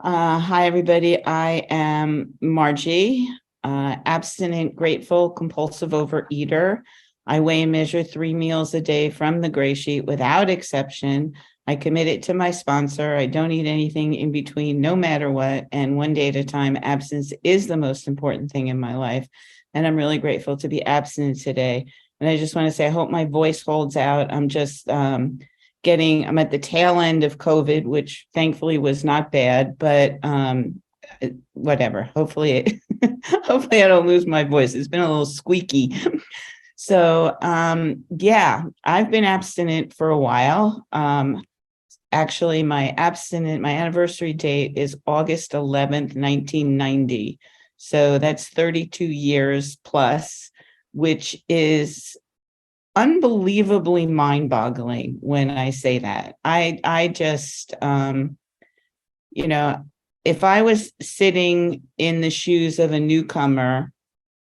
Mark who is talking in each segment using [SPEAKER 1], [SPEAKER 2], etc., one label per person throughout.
[SPEAKER 1] Hi, everybody. I am Margie, abstinent, grateful, compulsive overeater. I weigh and measure 3 meals a day from the gray sheet without exception. I commit it to my sponsor. I don't eat anything in between, no matter what. And one day at a time, abstinence is the most important thing in my life. And I'm really grateful to be abstinent today. And I just want to say, I hope my voice holds out. I'm just I'm at the tail end of COVID, which thankfully was not bad, but whatever. Hopefully, hopefully I don't lose my voice. It's been a little squeaky. So yeah, I've been abstinent for a while. Actually, my anniversary date is August 11th, 1990. So that's 32 years plus, which is unbelievably mind-boggling when I say that. I just if I was sitting in the shoes of a newcomer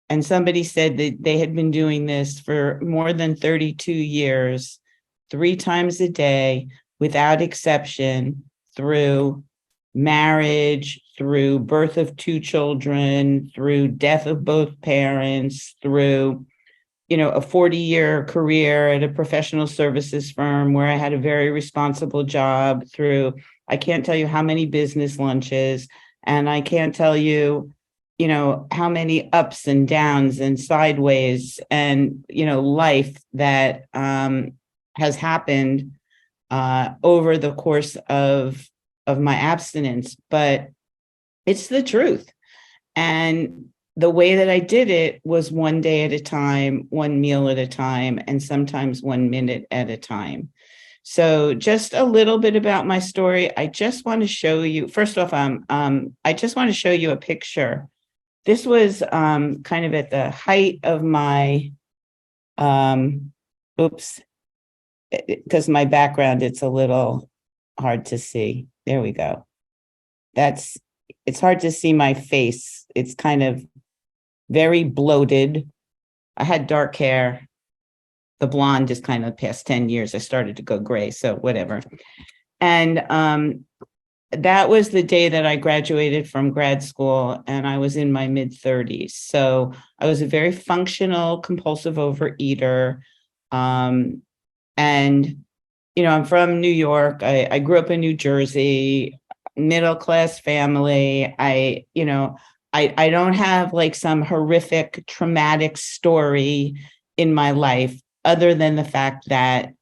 [SPEAKER 1] and somebody said that they had been doing this for more than 32 years, 3 times a day, without exception, through marriage, through birth of 2 children, through death of both parents, through a 40-year career at a professional services firm where I had a very responsible job, through, I can't tell you how many business lunches, and I can't tell you, how many ups and downs and sideways and, life that has happened over the course of my abstinence. But it's the truth. And the way that I did it was one day at a time, one meal at a time, and sometimes 1 minute at a time. So just a little bit about my story. I just want to show you, first off, I just want to show you a picture. This was kind of at the height of my, because my background, it's a little hard to see. There we go. It's hard to see my face. It's kind of very bloated. I had dark hair. The blonde is kind of past 10 years. I started to go gray, so whatever. And that was the day that I graduated from grad school, and I was in my mid-30s. So I was a very functional, compulsive overeater. And, I'm from New York. I grew up in New Jersey, middle-class family. I don't have like some horrific, traumatic story in my life other than the fact that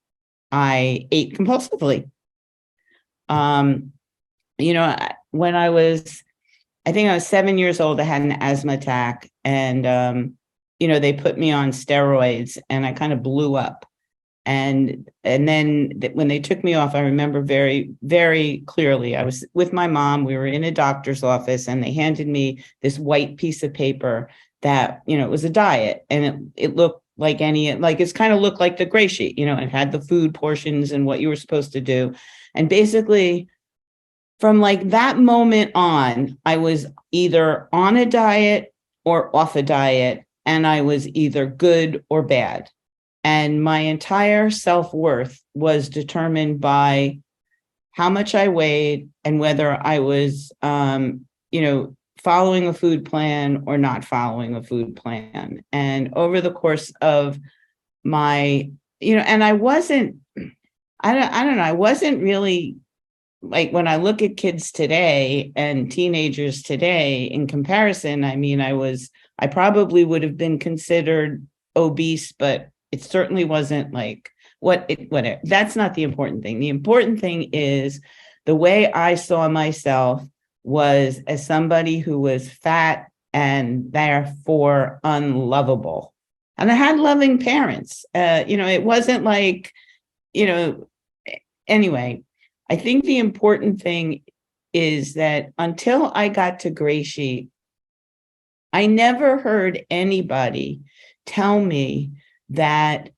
[SPEAKER 1] I ate compulsively. When I think I was 7 years old, I had an asthma attack, and, they put me on steroids and I kind of blew up. And then when they took me off, I remember very, very clearly, I was with my mom. We were in a doctor's office and they handed me this white piece of paper that, it was a diet, and it looked like it's kind of looked like the gray sheet, it had the food portions and what you were supposed to do. And basically from like that moment on, I was either on a diet or off a diet, and I was either good or bad. And my entire self-worth was determined by how much I weighed and whether I was, following a food plan or not following a food plan. And over the course of my, and I wasn't really, like, when I look at kids today and teenagers today in comparison, I probably would have been considered obese, but it certainly wasn't like whatever. That's not the important thing. The important thing is the way I saw myself was as somebody who was fat and therefore unlovable. And I had loving parents. It wasn't like, anyway, I think the important thing is that until I got to Gray Sheet, I never heard anybody tell me that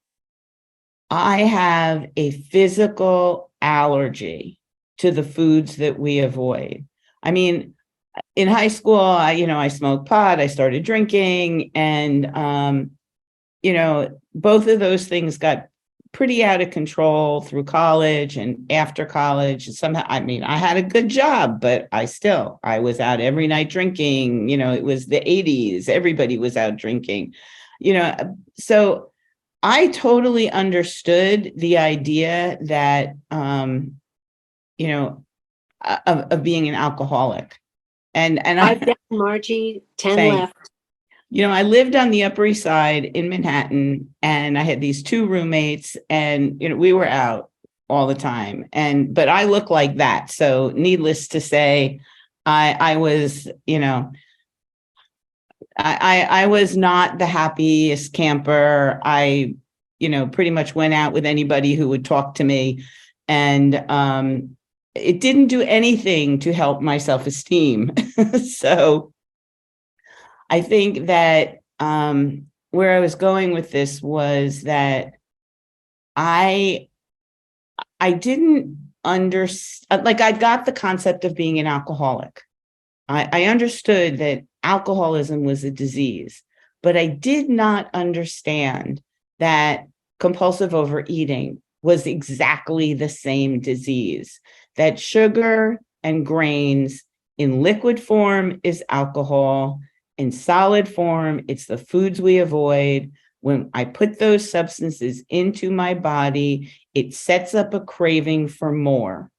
[SPEAKER 1] I have a physical allergy to the foods that we avoid. I mean, in high school, I smoked pot, I started drinking, and, both of those things got pretty out of control through college and after college. Somehow, I mean, I had a good job, but I was out every night drinking. It was the 80s. Everybody was out drinking, so I totally understood the idea that, of being an alcoholic. And
[SPEAKER 2] I've got Margie, 10 left.
[SPEAKER 1] I lived on the Upper East Side in Manhattan, and I had these two roommates, and, we were out all the time. But I look like that. So needless to say, I was, I was not the happiest camper. I, pretty much went out with anybody who would talk to me. And it didn't do anything to help my self-esteem. So I think that where I was going with this was that I didn't understand, like, I got the concept of being an alcoholic. I understood that alcoholism was a disease, but I did not understand that compulsive overeating was exactly the same disease, that sugar and grains in liquid form is alcohol. In solid form, it's the foods we avoid. When I put those substances into my body, it sets up a craving for more.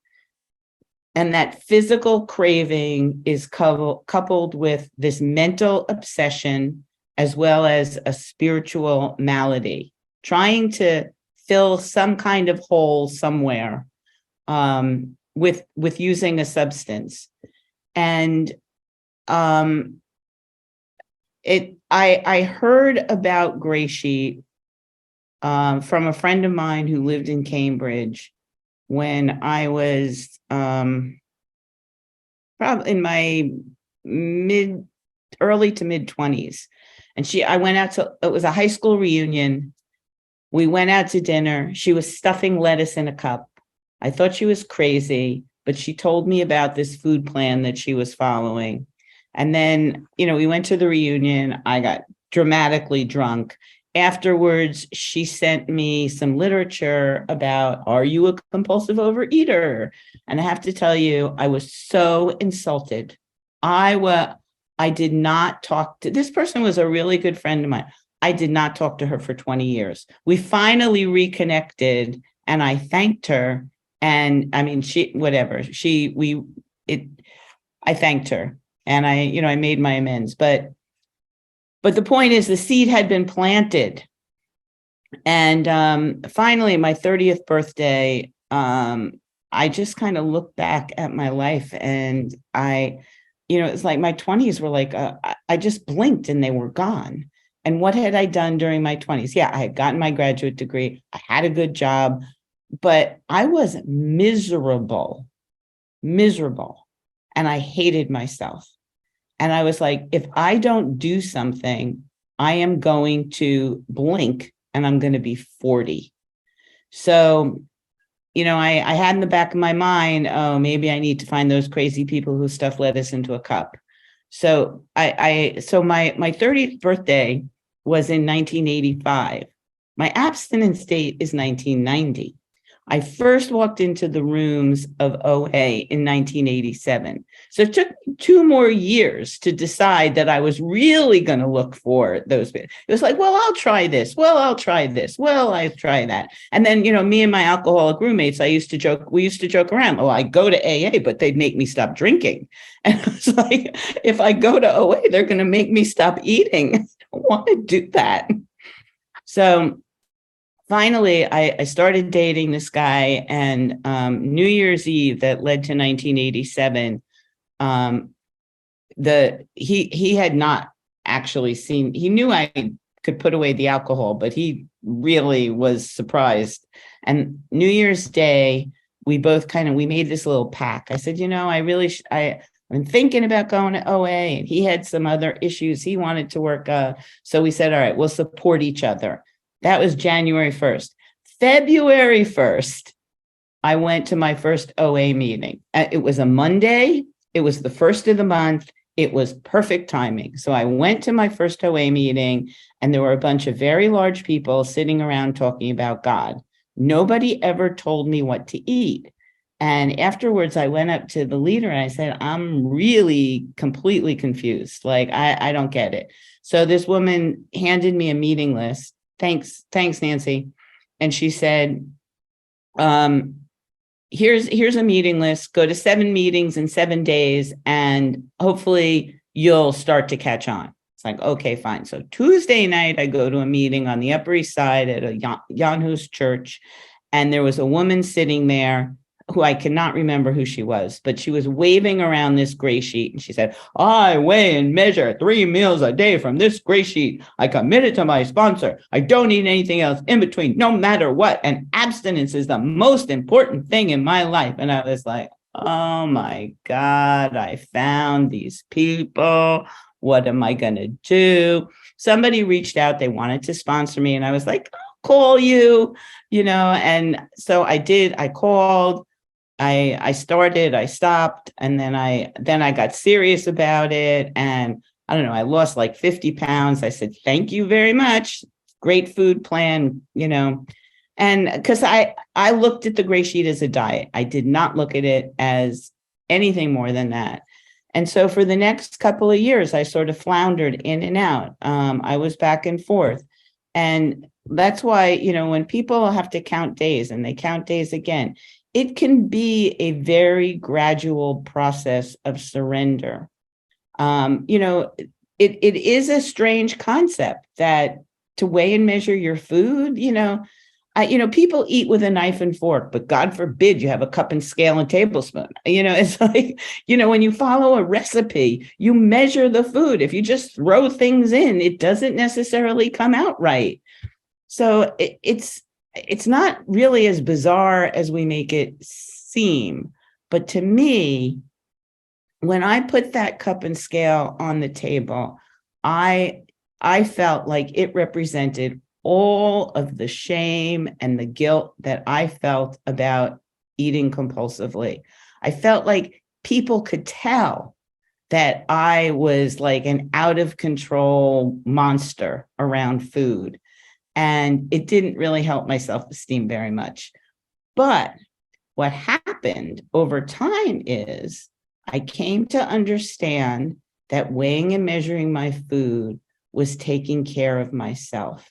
[SPEAKER 1] And that physical craving is coupled with this mental obsession, as well as a spiritual malady, trying to fill some kind of hole somewhere with using a substance. And I heard about Grey Sheet from a friend of mine who lived in Cambridge when I was probably in my early to mid 20s. And I went out it was a high school reunion. We went out to dinner. She was stuffing lettuce in a cup. I thought she was crazy, but she told me about this food plan that she was following. And then, we went to the reunion. I got dramatically drunk. Afterwards, she sent me some literature about, are you a compulsive overeater? And I have to tell you, I was so insulted. I did not talk to, this person was a really good friend of mine. I did not talk to her for 20 years. We finally reconnected, and I thanked her. And I mean, I thanked her, and I made my amends. But the point is, the seed had been planted. And finally, my 30th birthday, I just kind of looked back at my life, and it's like my 20s were like, I just blinked and they were gone. And what had I done during my 20s? Yeah, I had gotten my graduate degree. I had a good job, but I was miserable. And I hated myself. And I was like, if I don't do something, I am going to blink and I'm going to be 40. So, I had in the back of my mind, oh, maybe I need to find those crazy people who stuff lettuce into a cup. So so my 30th birthday was in 1985. My abstinence date is 1990. I first walked into the rooms of OA in 1987. So it took 2 more years to decide that I was really going to look for those. It was like, well, I'll try this. Well, I'll try this. Well, I'll try that. And then, me and my alcoholic roommates, we used to joke around. Oh, I go to AA, but they'd make me stop drinking. And I was like, if I go to OA, they're going to make me stop eating. I don't want to do that. So finally, I started dating this guy, and New Year's Eve that led to 1987. He had not actually seen. He knew I could put away the alcohol, but he really was surprised. And New Year's Day, we both we made this little pact. I said, I've been thinking about going to OA, and he had some other issues he wanted to work. So we said, all right, we'll support each other. That was January 1st. February 1st, I went to my first OA meeting. It was a Monday. It was the first of the month. It was perfect timing. So I went to my first OA meeting, and there were a bunch of very large people sitting around talking about God. Nobody ever told me what to eat. And afterwards, I went up to the leader and I said, I'm really completely confused. Like, I don't get it. So this woman handed me a meeting list. Thanks, Nancy. And she said, here's a meeting list. Go to 7 meetings in 7 days, and hopefully you'll start to catch on. It's like, okay, fine. So Tuesday night, I go to a meeting on the Upper East Side at a Jan Hus church, and there was a woman sitting there who I cannot remember who she was, but she was waving around this gray sheet. And she said, I weigh and measure 3 meals a day from this gray sheet. I commit it to my sponsor. I don't eat anything else in between, no matter what. And abstinence is the most important thing in my life. And I was like, oh my God, I found these people. What am I going to do? Somebody reached out. They wanted to sponsor me. And I was like, I'll call you, and so I did. I called. I started, I stopped, and then I got serious about it. And I don't know, I lost like 50 pounds. I said, thank you very much. Great food plan, and because I looked at the gray sheet as a diet. I did not look at it as anything more than that. And so for the next couple of years, I sort of floundered in and out. I was back and forth. And that's why, when people have to count days and they count days again, it can be a very gradual process of surrender. It is a strange concept that to weigh and measure your food, people eat with a knife and fork, but God forbid you have a cup and scale and tablespoon. It's like, when you follow a recipe, you measure the food. If you just throw things in, it doesn't necessarily come out right. So it's not really as bizarre as we make it seem. But to me, when I put that cup and scale on the table, I felt like it represented all of the shame and the guilt that I felt about eating compulsively. I felt like people could tell that I was like an out of control monster around food. And it didn't really help my self-esteem very much. But what happened over time is I came to understand that weighing and measuring my food was taking care of myself,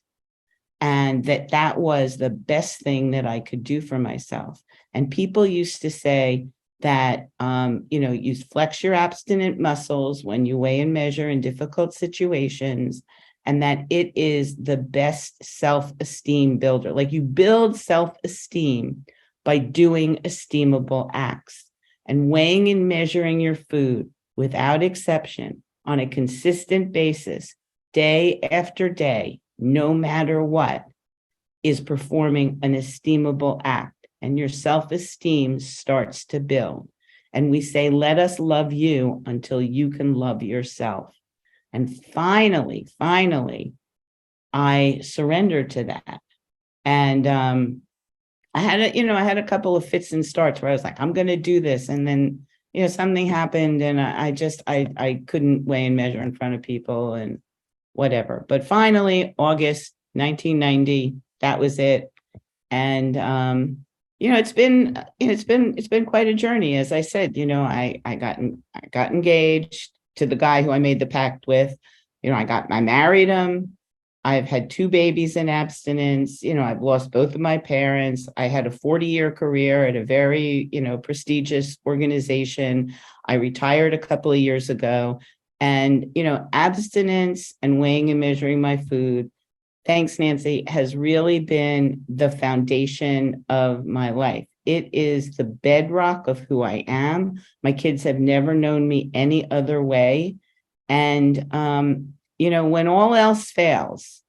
[SPEAKER 1] and that was the best thing that I could do for myself. And people used to say that, you flex your abstinent muscles when you weigh and measure in difficult situations, and that it is the best self-esteem builder. Like, you build self-esteem by doing esteemable acts. And weighing and measuring your food without exception on a consistent basis, day after day, no matter what, is performing an esteemable act. And your self-esteem starts to build. And we say, let us love you until you can love yourself. And finally, I surrendered to that. And I had a couple of fits and starts where I was like, I'm going to do this. And then, something happened, and I couldn't weigh and measure in front of people and whatever. But finally, August 1990, that was it. And it's been quite a journey. As I said, I got engaged to the guy who I made the pact with. I married him. I've had 2 babies in abstinence. I've lost both of my parents. I had a 40-year career at a very, prestigious organization. I retired a couple of years ago. And, abstinence and weighing and measuring my food, thanks, Nancy, has really been the foundation of my life. It is the bedrock of who I am. My kids have never known me any other way. And, when all else fails,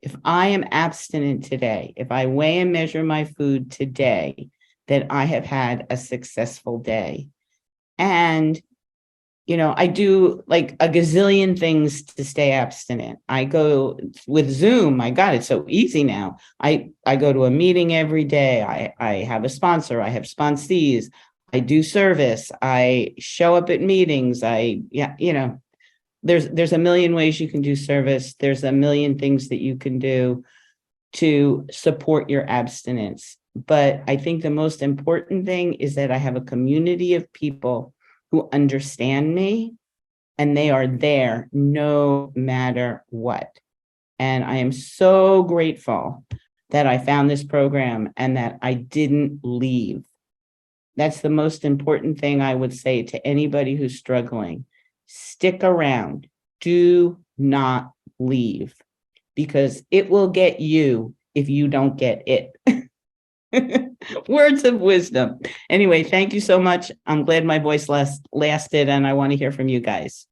[SPEAKER 1] if I am abstinent today, if I weigh and measure my food today, then I have had a successful day. And, I do like a gazillion things to stay abstinent. I go with Zoom. My God, it's so easy now. I go to a meeting every day. I have a sponsor. I have sponsees. I do service. I show up at meetings. There's a million ways you can do service. There's a million things that you can do. to support your abstinence. But I think the most important thing is that I have a community of people who understand me, and they are there no matter what. And I am so grateful that I found this program and that I didn't leave. That's the most important thing I would say to anybody who's struggling. Stick around. Do not leave, because it will get you if you don't get it. Words of wisdom. Anyway, thank you so much. I'm glad my voice lasted, and I want to hear from you guys.